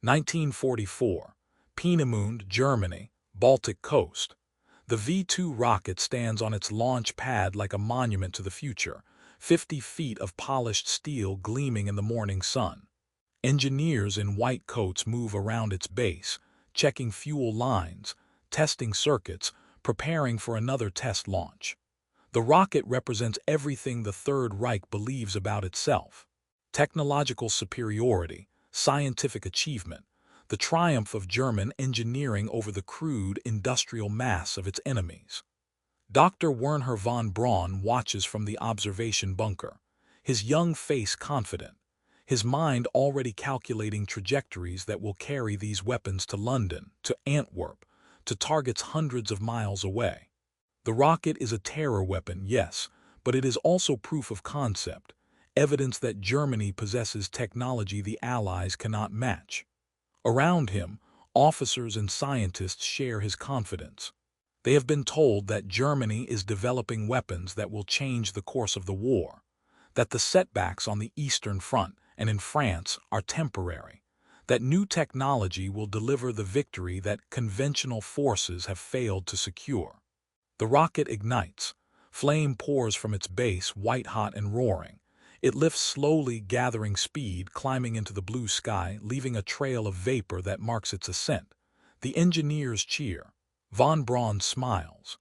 1944, Peenemünde, Germany, Baltic coast. The V-2 rocket stands on its launch pad like a monument to the future, 50 feet of polished steel gleaming in the morning sun. Engineers in white coats move around its base, checking fuel lines, testing circuits, preparing for another test launch. The rocket represents everything the Third Reich believes about itself: technological superiority, scientific achievement, the triumph of German engineering over the crude industrial mass of its enemies. Dr. Wernher von Braun watches from the observation bunker, his young face confident, his mind already calculating trajectories that will carry these weapons to London, to Antwerp, to targets hundreds of miles away. The rocket is a terror weapon, yes, but it is also proof of concept, evidence that Germany possesses technology the Allies cannot match. Around him, officers and scientists share his confidence. They have been told that Germany is developing weapons that will change the course of the war, that the setbacks on the Eastern Front and in France are temporary, that new technology will deliver the victory that conventional forces have failed to secure. The rocket ignites. Flame pours from its base, white-hot and roaring. It lifts slowly, gathering speed, climbing into the blue sky, leaving a trail of vapor that marks its ascent. The engineers cheer. Von Braun smiles.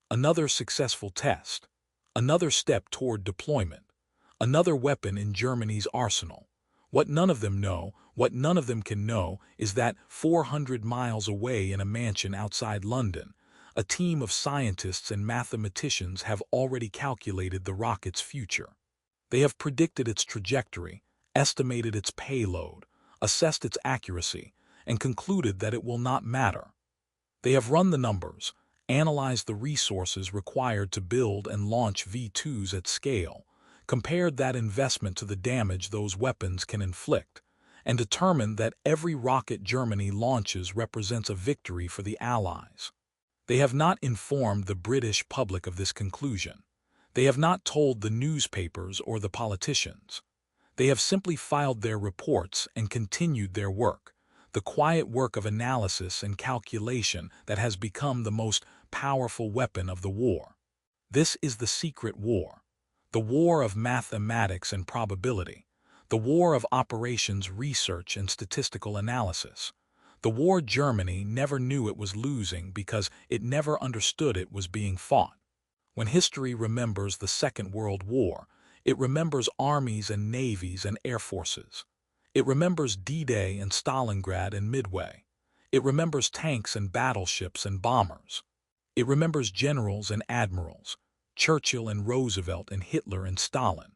Another successful test. Another step toward deployment. Another weapon in Germany's arsenal. What none of them know, what none of them can know, is that 400 miles away in a mansion outside London, a team of scientists and mathematicians have already calculated the rocket's future. They have predicted its trajectory, estimated its payload, assessed its accuracy, and concluded that it will not matter. They have run the numbers, analyzed the resources required to build and launch V-2s at scale, compared that investment to the damage those weapons can inflict, and determined that every rocket Germany launches represents a victory for the Allies. They have not informed the British public of this conclusion. They have not told the newspapers or the politicians. They have simply filed their reports and continued their work, the quiet work of analysis and calculation that has become the most powerful weapon of the war. This is the secret war, the war of mathematics and probability, the war of operations research and statistical analysis. The war Germany never knew it was losing because it never understood it was being fought. When history remembers the Second World War, it remembers armies and navies and air forces. It remembers D-Day and Stalingrad and Midway. It remembers tanks and battleships and bombers. It remembers generals and admirals, Churchill and Roosevelt and Hitler and Stalin.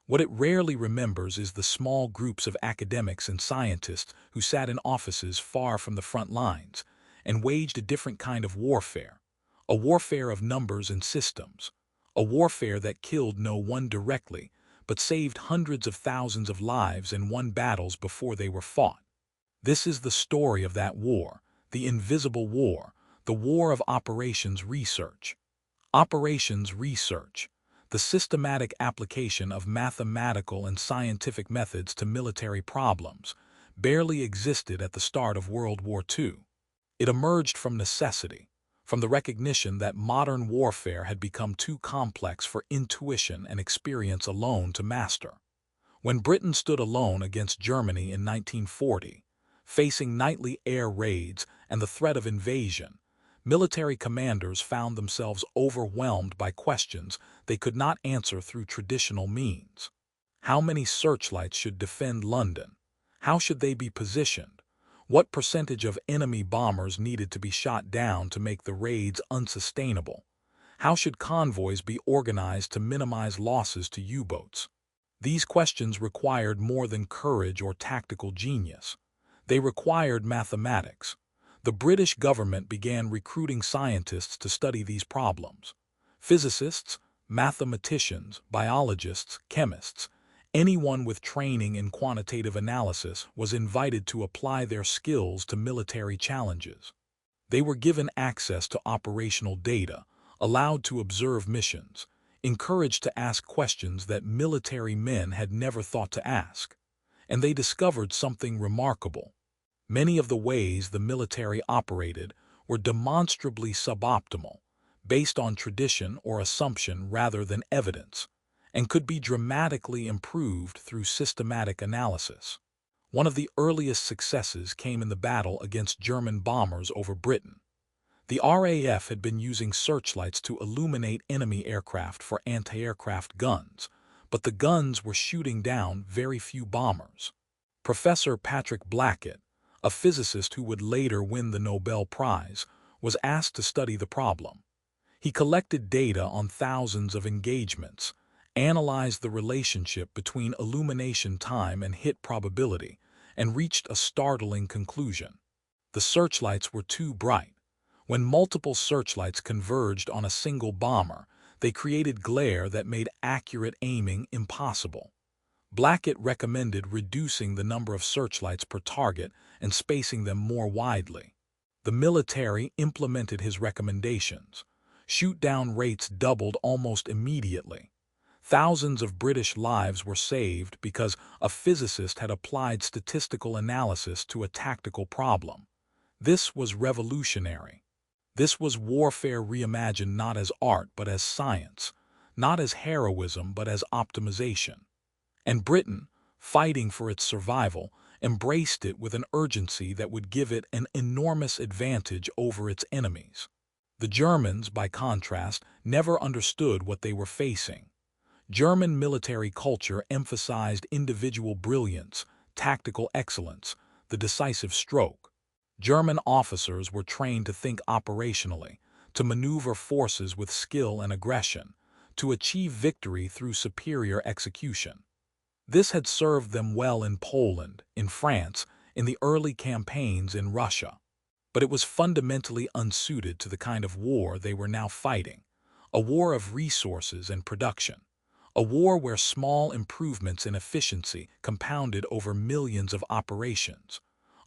What it rarely remembers is the small groups of academics and scientists who sat in offices far from the front lines and waged a different kind of warfare, a warfare of numbers and systems, a warfare that killed no one directly but saved hundreds of thousands of lives and won battles before they were fought. This is the story of that war, the invisible war, the war of operations research. Operations research, the systematic application of mathematical and scientific methods to military problems, barely existed at the start of World War II. It emerged from necessity, from the recognition that modern warfare had become too complex for intuition and experience alone to master. When Britain stood alone against Germany in 1940, facing nightly air raids and the threat of invasion, military commanders found themselves overwhelmed by questions they could not answer through traditional means. How many searchlights should defend London? How should they be positioned? What percentage of enemy bombers needed to be shot down to make the raids unsustainable? How should convoys be organized to minimize losses to U-boats? These questions required more than courage or tactical genius. They required mathematics. The British government began recruiting scientists to study these problems. Physicists, mathematicians, biologists, chemists, anyone with training in quantitative analysis was invited to apply their skills to military challenges. They were given access to operational data, allowed to observe missions, encouraged to ask questions that military men had never thought to ask. And they discovered something remarkable. Many of the ways the military operated were demonstrably suboptimal, based on tradition or assumption rather than evidence, and could be dramatically improved through systematic analysis. One of the earliest successes came in the battle against German bombers over Britain. The RAF had been using searchlights to illuminate enemy aircraft for anti-aircraft guns, but the guns were shooting down very few bombers. Professor Patrick Blackett, a physicist who would later win the Nobel Prize, was asked to study the problem. He collected data on thousands of engagements, analyzed the relationship between illumination time and hit probability, and reached a startling conclusion. The searchlights were too bright. When multiple searchlights converged on a single bomber, they created glare that made accurate aiming impossible. Blackett recommended reducing the number of searchlights per target and spacing them more widely. The military implemented his recommendations. Shoot-down rates doubled almost immediately. Thousands of British lives were saved because a physicist had applied statistical analysis to a tactical problem. This was revolutionary. This was warfare reimagined not as art but as science, not as heroism but as optimization. And Britain, fighting for its survival, embraced it with an urgency that would give it an enormous advantage over its enemies. The Germans, by contrast, never understood what they were facing. German military culture emphasized individual brilliance, tactical excellence, the decisive stroke. German officers were trained to think operationally, to maneuver forces with skill and aggression, to achieve victory through superior execution. This had served them well in Poland, in France, in the early campaigns in Russia. But it was fundamentally unsuited to the kind of war they were now fighting, a war of resources and production, a war where small improvements in efficiency compounded over millions of operations,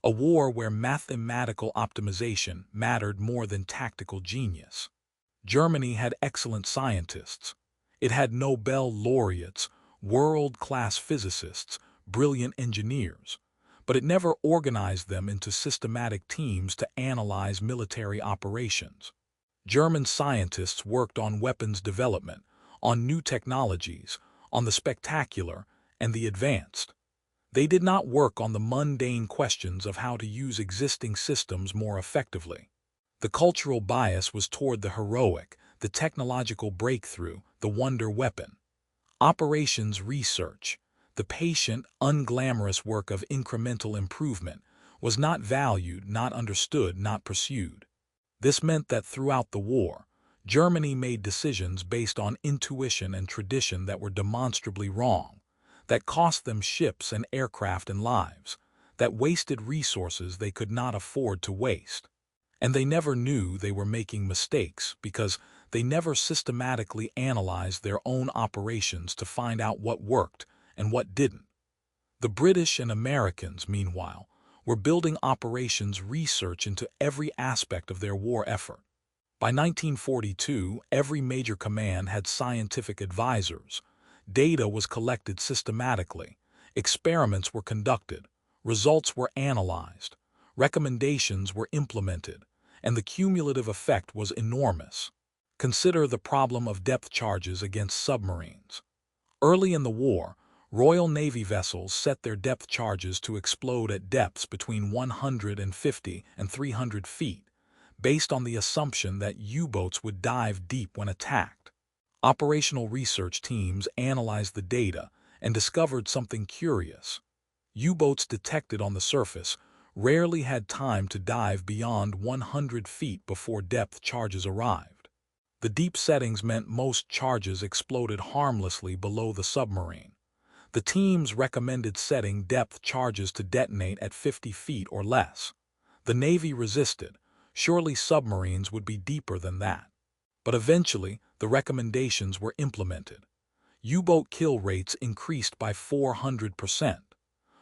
a war where mathematical optimization mattered more than tactical genius. Germany had excellent scientists. It had Nobel laureates, world-class physicists, brilliant engineers, but it never organized them into systematic teams to analyze military operations. German scientists worked on weapons development, on new technologies, on the spectacular and the advanced. They did not work on the mundane questions of how to use existing systems more effectively. The cultural bias was toward the heroic, the technological breakthrough, the wonder weapon. Operations research, the patient, unglamorous work of incremental improvement, was not valued, not understood, not pursued. This meant that throughout the war, Germany made decisions based on intuition and tradition that were demonstrably wrong, that cost them ships and aircraft and lives, that wasted resources they could not afford to waste. And they never knew they were making mistakes because they never systematically analyzed their own operations to find out what worked and what didn't. The British and Americans, meanwhile, were building operations research into every aspect of their war effort. By 1942, every major command had scientific advisors. Data was collected systematically, experiments were conducted, results were analyzed, recommendations were implemented, and the cumulative effect was enormous. Consider the problem of depth charges against submarines. Early in the war, Royal Navy vessels set their depth charges to explode at depths between 150 and 300 feet, based on the assumption that U-boats would dive deep when attacked. Operational research teams analyzed the data and discovered something curious. U-boats detected on the surface rarely had time to dive beyond 100 feet before depth charges arrived. The deep settings meant most charges exploded harmlessly below the submarine. The teams recommended setting depth charges to detonate at 50 feet or less. The Navy resisted. Surely submarines would be deeper than that. But eventually, the recommendations were implemented. U-boat kill rates increased by 400%.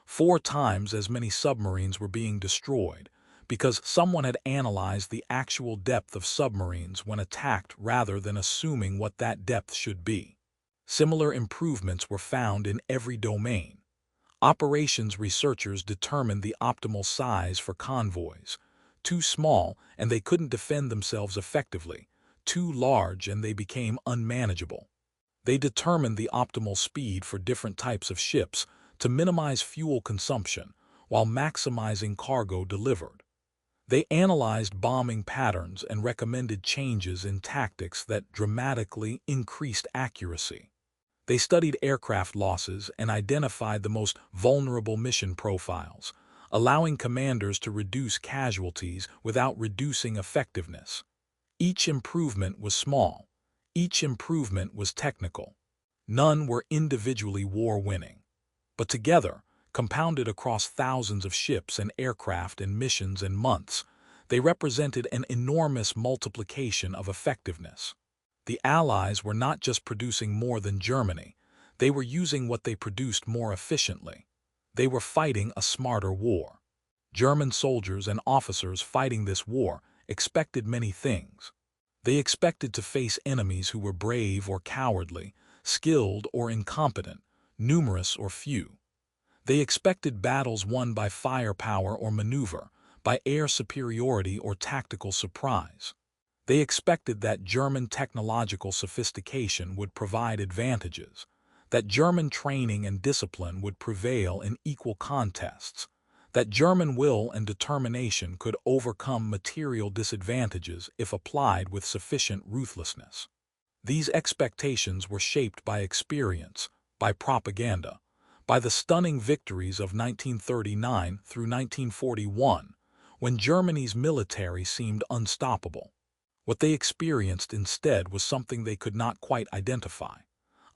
4 times as many submarines were being destroyed because someone had analyzed the actual depth of submarines when attacked rather than assuming what that depth should be. Similar improvements were found in every domain. Operations researchers determined the optimal size for convoys. Too small, and they couldn't defend themselves effectively. Too large, and they became unmanageable. They determined the optimal speed for different types of ships to minimize fuel consumption while maximizing cargo delivered. They analyzed bombing patterns and recommended changes in tactics that dramatically increased accuracy. They studied aircraft losses and identified the most vulnerable mission profiles, allowing commanders to reduce casualties without reducing effectiveness. Each improvement was small. Each improvement was technical. None were individually war-winning, but together, compounded across thousands of ships and aircraft and missions and months, they represented an enormous multiplication of effectiveness. The Allies were not just producing more than Germany, they were using what they produced more efficiently. They were fighting a smarter war. German soldiers and officers fighting this war expected many things. They expected to face enemies who were brave or cowardly, skilled or incompetent, numerous or few. They expected battles won by firepower or maneuver, by air superiority or tactical surprise. They expected that German technological sophistication would provide advantages, that German training and discipline would prevail in equal contests, that German will and determination could overcome material disadvantages if applied with sufficient ruthlessness. These expectations were shaped by experience, by propaganda, by the stunning victories of 1939 through 1941, when Germany's military seemed unstoppable. What they experienced instead was something they could not quite identify,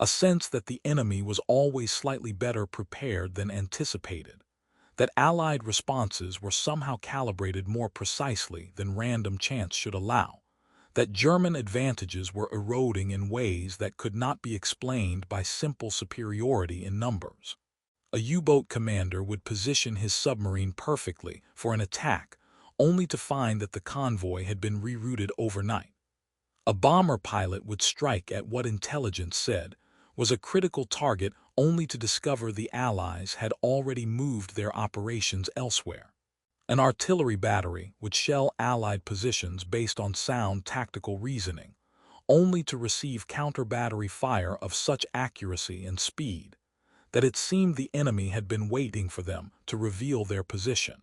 a sense that the enemy was always slightly better prepared than anticipated, that Allied responses were somehow calibrated more precisely than random chance should allow, that German advantages were eroding in ways that could not be explained by simple superiority in numbers. A U-boat commander would position his submarine perfectly for an attack, only to find that the convoy had been rerouted overnight. A bomber pilot would strike at what intelligence said was a critical target only to discover the Allies had already moved their operations elsewhere. An artillery battery would shell Allied positions based on sound tactical reasoning, only to receive counter-battery fire of such accuracy and speed that it seemed the enemy had been waiting for them to reveal their position.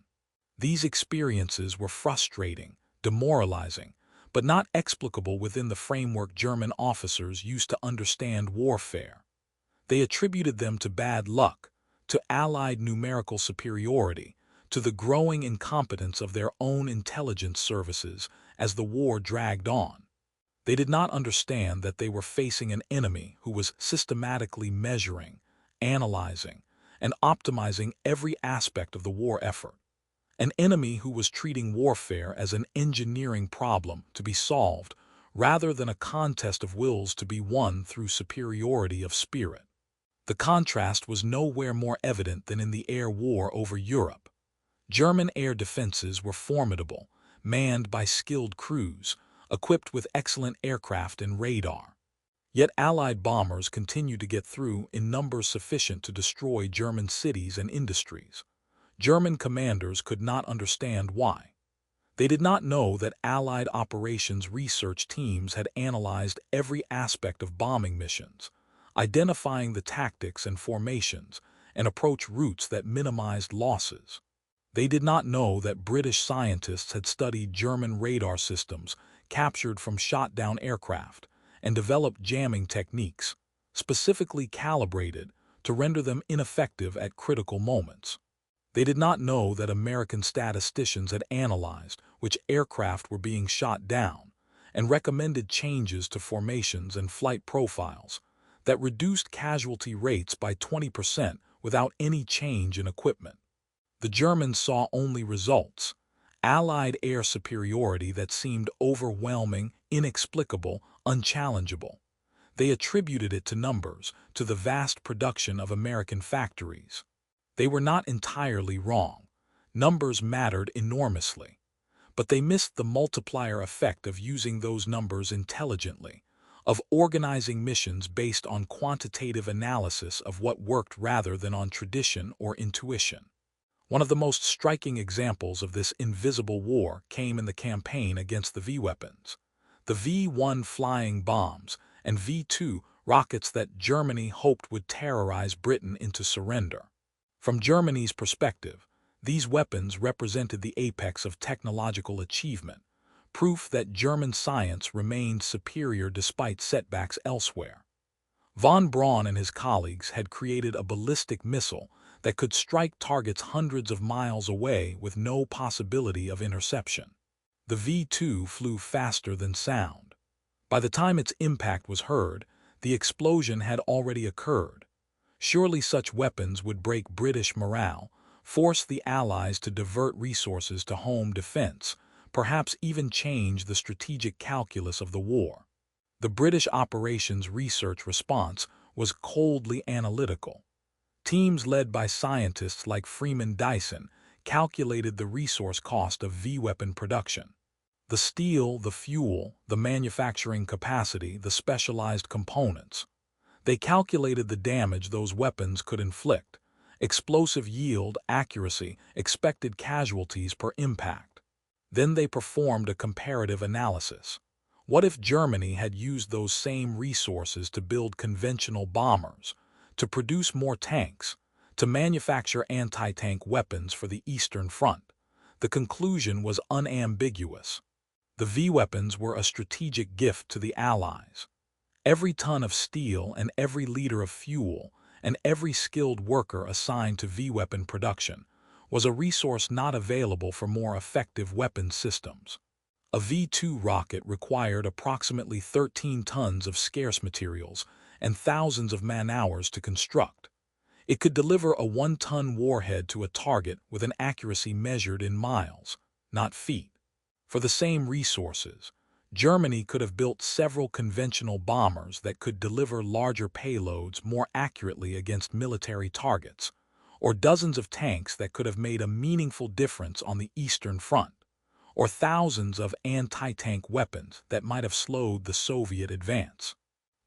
These experiences were frustrating, demoralizing, but not explicable within the framework German officers used to understand warfare. They attributed them to bad luck, to Allied numerical superiority, to the growing incompetence of their own intelligence services as the war dragged on. They did not understand that they were facing an enemy who was systematically measuring, analyzing, and optimizing every aspect of the war effort. An enemy who was treating warfare as an engineering problem to be solved rather than a contest of wills to be won through superiority of spirit. The contrast was nowhere more evident than in the air war over Europe. German air defenses were formidable, manned by skilled crews, equipped with excellent aircraft and radar. Yet Allied bombers continued to get through in numbers sufficient to destroy German cities and industries. German commanders could not understand why. They did not know that Allied operations research teams had analyzed every aspect of bombing missions, identifying the tactics and formations and approach routes that minimized losses. They did not know that British scientists had studied German radar systems captured from shot-down aircraft and developed jamming techniques, specifically calibrated to render them ineffective at critical moments. They did not know that American statisticians had analyzed which aircraft were being shot down and recommended changes to formations and flight profiles that reduced casualty rates by 20% without any change in equipment. The Germans saw only results, Allied air superiority that seemed overwhelming, inexplicable, unchallengeable. They attributed it to numbers, to the vast production of American factories. They were not entirely wrong. Numbers mattered enormously. But they missed the multiplier effect of using those numbers intelligently, of organizing missions based on quantitative analysis of what worked rather than on tradition or intuition. One of the most striking examples of this invisible war came in the campaign against the V-weapons. The V-1 flying bombs and V-2 rockets that Germany hoped would terrorize Britain into surrender. From Germany's perspective, these weapons represented the apex of technological achievement, proof that German science remained superior despite setbacks elsewhere. Von Braun and his colleagues had created a ballistic missile that could strike targets hundreds of miles away with no possibility of interception. The V-2 flew faster than sound. By the time its impact was heard, the explosion had already occurred. Surely such weapons would break British morale, force the Allies to divert resources to home defense, perhaps even change the strategic calculus of the war. The British operations research response was coldly analytical. Teams led by scientists like Freeman Dyson calculated the resource cost of V-weapon production. The steel, the fuel, the manufacturing capacity, the specialized components. They calculated the damage those weapons could inflict, explosive yield, accuracy, expected casualties per impact. Then they performed a comparative analysis. What if Germany had used those same resources to build conventional bombers, to produce more tanks, to manufacture anti-tank weapons for the Eastern Front? The conclusion was unambiguous. The V-weapons were a strategic gift to the Allies. Every ton of steel and every liter of fuel and every skilled worker assigned to V-weapon production was a resource not available for more effective weapons systems. A V-2 rocket required approximately 13 tons of scarce materials and thousands of man-hours to construct. It could deliver a 1-ton warhead to a target with an accuracy measured in miles, not feet. For the same resources, Germany could have built several conventional bombers that could deliver larger payloads more accurately against military targets, or dozens of tanks that could have made a meaningful difference on the Eastern Front, or thousands of anti-tank weapons that might have slowed the Soviet advance.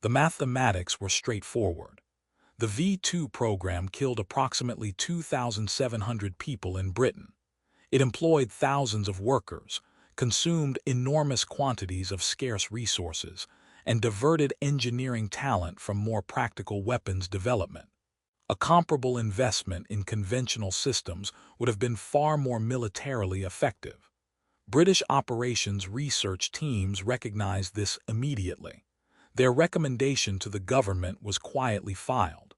The mathematics were straightforward. The V-2 program killed approximately 2,700 people in Britain. It employed thousands of workers, consumed enormous quantities of scarce resources, and diverted engineering talent from more practical weapons development. A comparable investment in conventional systems would have been far more militarily effective. British operations research teams recognized this immediately. Their recommendation to the government was quietly filed.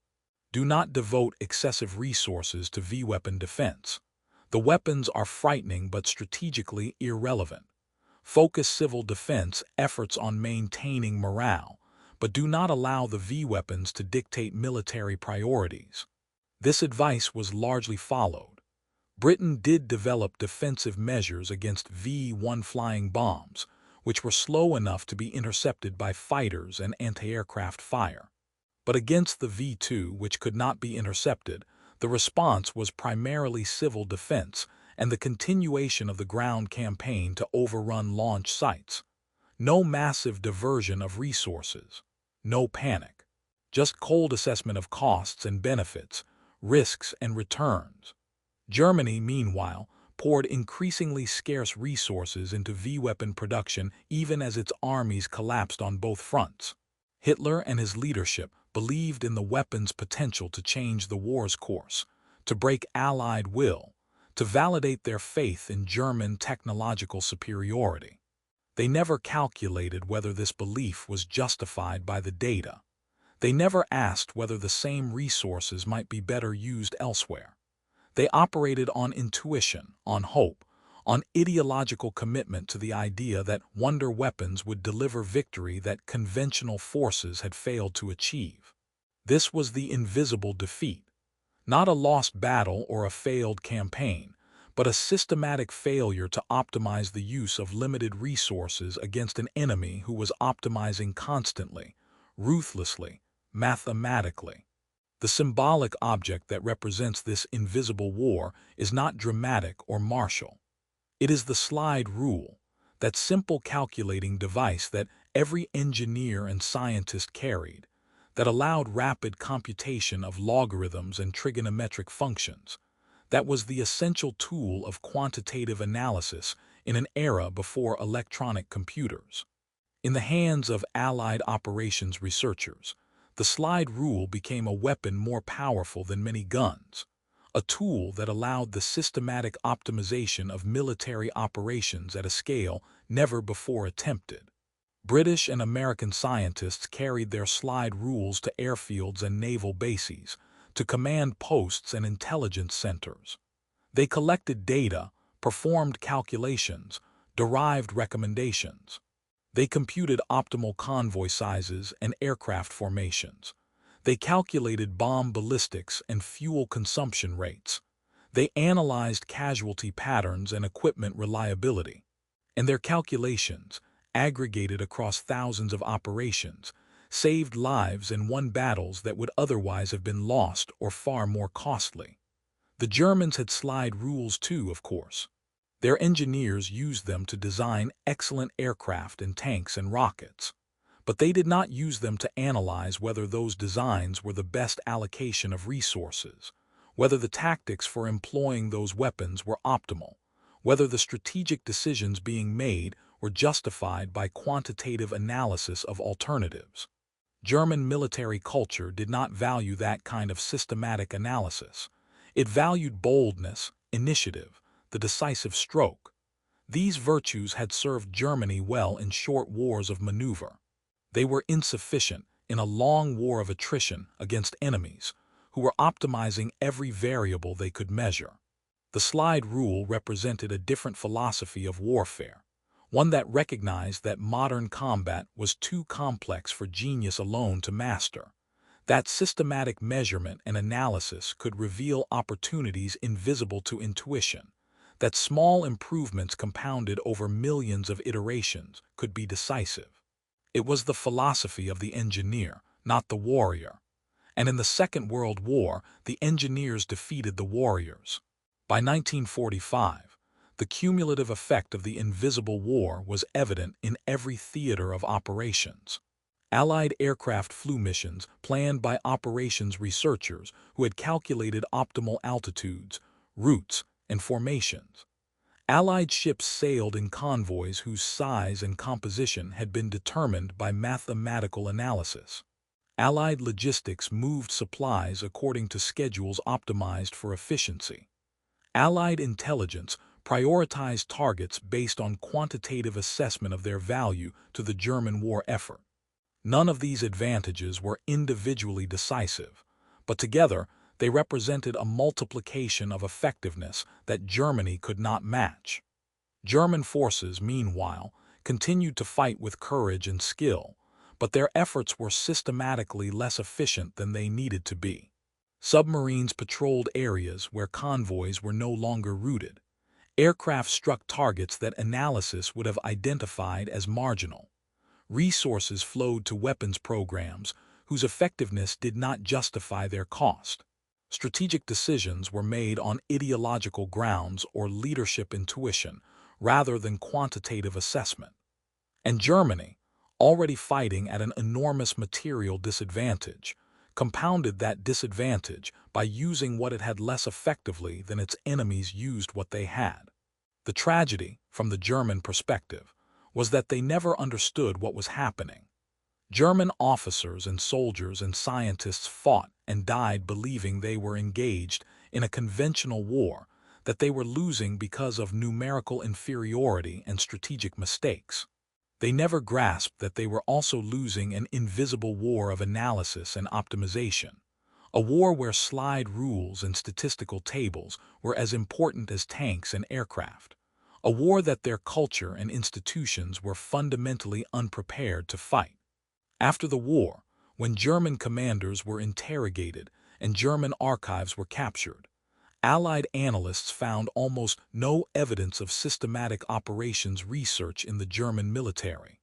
Do not devote excessive resources to V-weapon defense. The weapons are frightening but strategically irrelevant. Focus civil defense efforts on maintaining morale, but do not allow the V-weapons to dictate military priorities. This advice was largely followed. Britain did develop defensive measures against V-1 flying bombs, which were slow enough to be intercepted by fighters and anti-aircraft fire. But against the V-2, which could not be intercepted, the response was primarily civil defense and the continuation of the ground campaign to overrun launch sites. No massive diversion of resources. No panic. Just cold assessment of costs and benefits, risks and returns. Germany, meanwhile, poured increasingly scarce resources into V-weapon production even as its armies collapsed on both fronts. Hitler and his leadership believed in the weapon's potential to change the war's course, to break Allied will, to validate their faith in German technological superiority. They never calculated whether this belief was justified by the data. They never asked whether the same resources might be better used elsewhere. They operated on intuition, on hope, on ideological commitment to the idea that wonder weapons would deliver victory that conventional forces had failed to achieve. This was the invisible defeat, not a lost battle or a failed campaign, but a systematic failure to optimize the use of limited resources against an enemy who was optimizing constantly, ruthlessly, mathematically. The symbolic object that represents this invisible war is not dramatic or martial. It is the slide rule, that simple calculating device that every engineer and scientist carried, that allowed rapid computation of logarithms and trigonometric functions. That was the essential tool of quantitative analysis in an era before electronic computers. In the hands of Allied operations researchers, the slide rule became a weapon more powerful than many guns, a tool that allowed the systematic optimization of military operations at a scale never before attempted. British and American scientists carried their slide rules to airfields and naval bases, to command posts and intelligence centers. They collected data, performed calculations, derived recommendations. They computed optimal convoy sizes and aircraft formations. They calculated bomb ballistics and fuel consumption rates. They analyzed casualty patterns and equipment reliability. And their calculations, aggregated across thousands of operations, saved lives and won battles that would otherwise have been lost or far more costly. The Germans had slide rules too, of course. Their engineers used them to design excellent aircraft and tanks and rockets. But they did not use them to analyze whether those designs were the best allocation of resources, whether the tactics for employing those weapons were optimal, whether the strategic decisions being made were justified by quantitative analysis of alternatives. German military culture did not value that kind of systematic analysis. It valued boldness, initiative, the decisive stroke. These virtues had served Germany well in short wars of maneuver. They were insufficient in a long war of attrition against enemies who were optimizing every variable they could measure. The slide rule represented a different philosophy of warfare, one that recognized that modern combat was too complex for genius alone to master, that systematic measurement and analysis could reveal opportunities invisible to intuition, that small improvements compounded over millions of iterations could be decisive. It was the philosophy of the engineer, not the warrior. And in the Second World War, the engineers defeated the warriors. By 1945, the cumulative effect of the invisible war was evident in every theater of operations. Allied aircraft flew missions planned by operations researchers who had calculated optimal altitudes, routes, and formations. Allied ships sailed in convoys whose size and composition had been determined by mathematical analysis. Allied logistics moved supplies according to schedules optimized for efficiency. Allied intelligence prioritized targets based on quantitative assessment of their value to the German war effort. None of these advantages were individually decisive, but together they represented a multiplication of effectiveness that Germany could not match. German forces, meanwhile, continued to fight with courage and skill, but their efforts were systematically less efficient than they needed to be. Submarines patrolled areas where convoys were no longer routed. Aircraft struck targets that analysis would have identified as marginal. Resources flowed to weapons programs whose effectiveness did not justify their cost. Strategic decisions were made on ideological grounds or leadership intuition rather than quantitative assessment. And Germany, already fighting at an enormous material disadvantage, compounded that disadvantage by using what it had less effectively than its enemies used what they had. The tragedy, from the German perspective, was that they never understood what was happening. German officers and soldiers and scientists fought and died believing they were engaged in a conventional war, that they were losing because of numerical inferiority and strategic mistakes. They never grasped that they were also losing an invisible war of analysis and optimization, a war where slide rules and statistical tables were as important as tanks and aircraft, a war that their culture and institutions were fundamentally unprepared to fight. After the war, when German commanders were interrogated and German archives were captured, Allied analysts found almost no evidence of systematic operations research in the German military.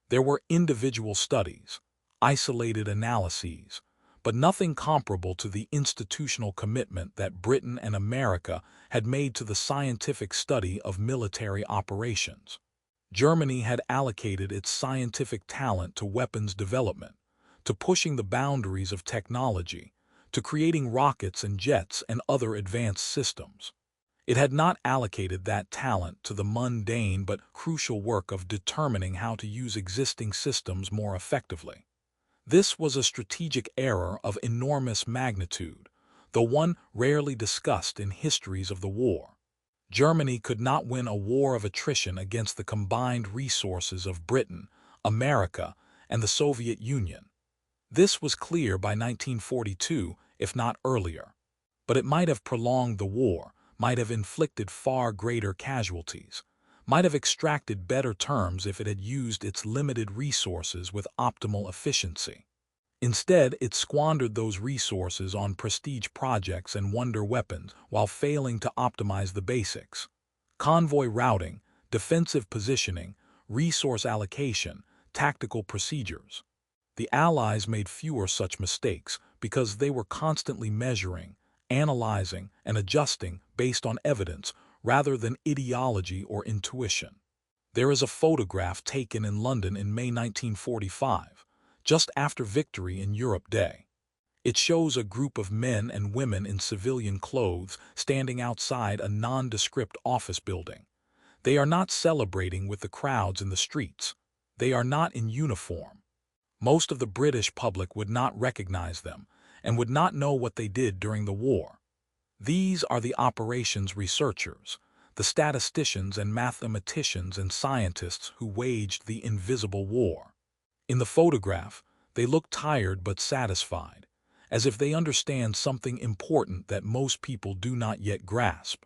There were individual studies, isolated analyses, but nothing comparable to the institutional commitment that Britain and America had made to the scientific study of military operations. Germany had allocated its scientific talent to weapons development, to pushing the boundaries of technology, to creating rockets and jets and other advanced systems. It had not allocated that talent to the mundane but crucial work of determining how to use existing systems more effectively. This was a strategic error of enormous magnitude, though one rarely discussed in histories of the war. Germany could not win a war of attrition against the combined resources of Britain, America, and the Soviet Union. This was clear by 1942, if not earlier. But it might have prolonged the war, might have inflicted far greater casualties, might have extracted better terms if it had used its limited resources with optimal efficiency. Instead, it squandered those resources on prestige projects and wonder weapons while failing to optimize the basics: convoy routing, defensive positioning, resource allocation, tactical procedures. The Allies made fewer such mistakes because they were constantly measuring, analyzing, and adjusting based on evidence rather than ideology or intuition. There is a photograph taken in London in May 1945, just after victory in Europe Day. It shows a group of men and women in civilian clothes standing outside a nondescript office building. They are not celebrating with the crowds in the streets. They are not in uniform. Most of the British public would not recognize them and would not know what they did during the war. These are the operations researchers, the statisticians and mathematicians and scientists who waged the invisible war. In the photograph, they look tired but satisfied, as if they understand something important that most people do not yet grasp.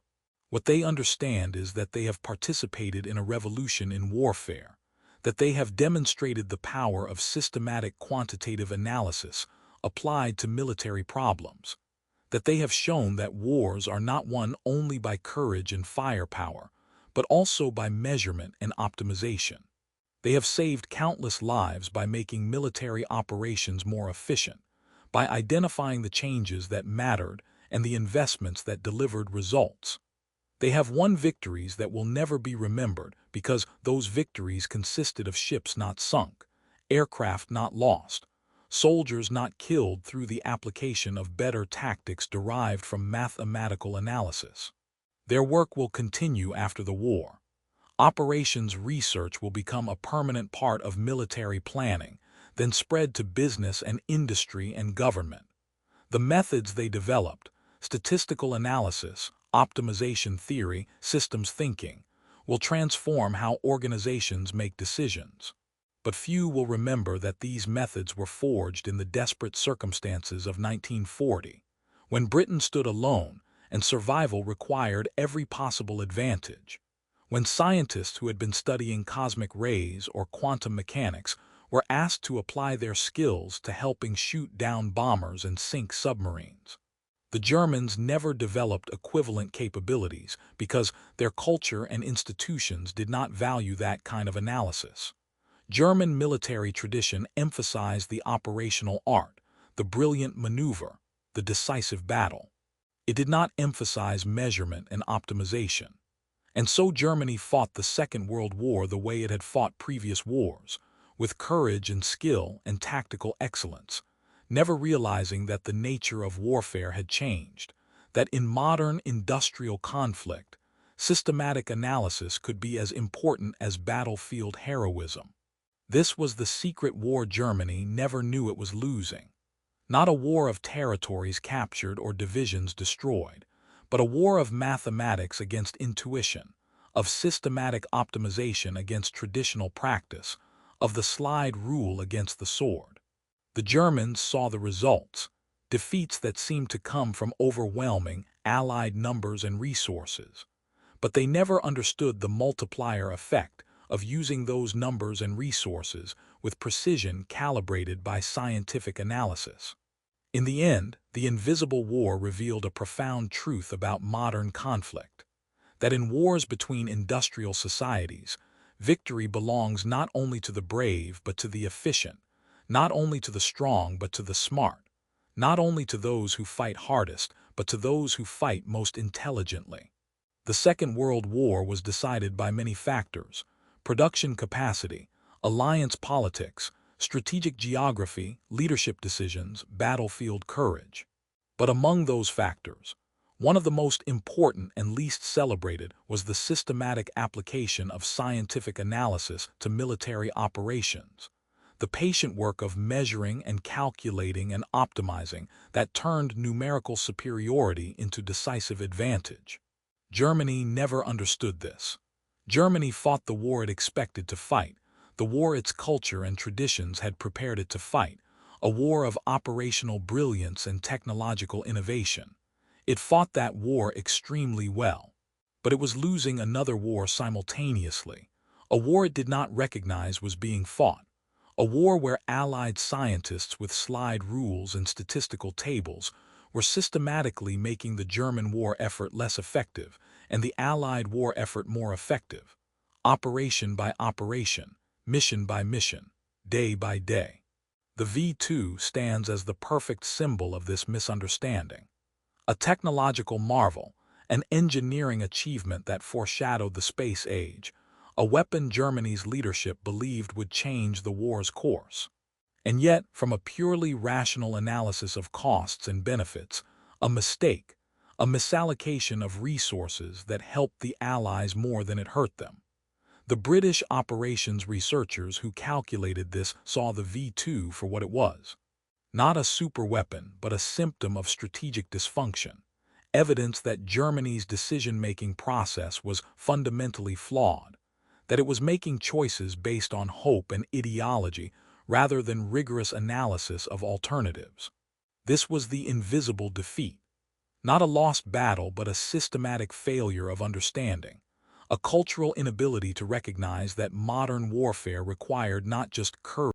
What they understand is that they have participated in a revolution in warfare, that they have demonstrated the power of systematic quantitative analysis applied to military problems, that they have shown that wars are not won only by courage and firepower, but also by measurement and optimization. They have saved countless lives by making military operations more efficient, by identifying the changes that mattered and the investments that delivered results. They have won victories that will never be remembered because those victories consisted of ships not sunk, aircraft not lost, soldiers not killed through the application of better tactics derived from mathematical analysis. Their work will continue after the war. Operations research will become a permanent part of military planning, then spread to business and industry and government. The methods they developed, statistical analysis, optimization theory, systems thinking, will transform how organizations make decisions. But few will remember that these methods were forged in the desperate circumstances of 1940, when Britain stood alone and survival required every possible advantage. When scientists who had been studying cosmic rays or quantum mechanics were asked to apply their skills to helping shoot down bombers and sink submarines. The Germans never developed equivalent capabilities because their culture and institutions did not value that kind of analysis. German military tradition emphasized the operational art, the brilliant maneuver, the decisive battle. It did not emphasize measurement and optimization. And so Germany fought the Second World War the way it had fought previous wars, with courage and skill and tactical excellence, never realizing that the nature of warfare had changed, that in modern industrial conflict, systematic analysis could be as important as battlefield heroism. This was the secret war Germany never knew it was losing. Not a war of territories captured or divisions destroyed, but a war of mathematics against intuition, of systematic optimization against traditional practice, of the slide rule against the sword. The Germans saw the results, defeats that seemed to come from overwhelming Allied numbers and resources. But they never understood the multiplier effect of using those numbers and resources with precision calibrated by scientific analysis. In the end, the invisible war revealed a profound truth about modern conflict, that in wars between industrial societies, victory belongs not only to the brave but to the efficient, not only to the strong but to the smart, not only to those who fight hardest but to those who fight most intelligently. The Second World War was decided by many factors: production capacity, alliance politics, strategic geography, leadership decisions, battlefield courage. But among those factors, one of the most important and least celebrated was the systematic application of scientific analysis to military operations, the patient work of measuring and calculating and optimizing that turned numerical superiority into decisive advantage. Germany never understood this. Germany fought the war it expected to fight, the war its culture and traditions had prepared it to fight, a war of operational brilliance and technological innovation. It fought that war extremely well. But it was losing another war simultaneously, a war it did not recognize was being fought, a war where Allied scientists with slide rules and statistical tables were systematically making the German war effort less effective and the Allied war effort more effective, operation by operation, mission by mission, day by day. The V2 stands as the perfect symbol of this misunderstanding. A technological marvel, an engineering achievement that foreshadowed the space age, a weapon Germany's leadership believed would change the war's course. And yet, from a purely rational analysis of costs and benefits, a mistake, a misallocation of resources that helped the Allies more than it hurt them. The British operations researchers who calculated this saw the V2 for what it was. Not a superweapon, but a symptom of strategic dysfunction, evidence that Germany's decision-making process was fundamentally flawed, that it was making choices based on hope and ideology rather than rigorous analysis of alternatives. This was the invisible defeat, not a lost battle but a systematic failure of understanding, a cultural inability to recognize that modern warfare required not just courage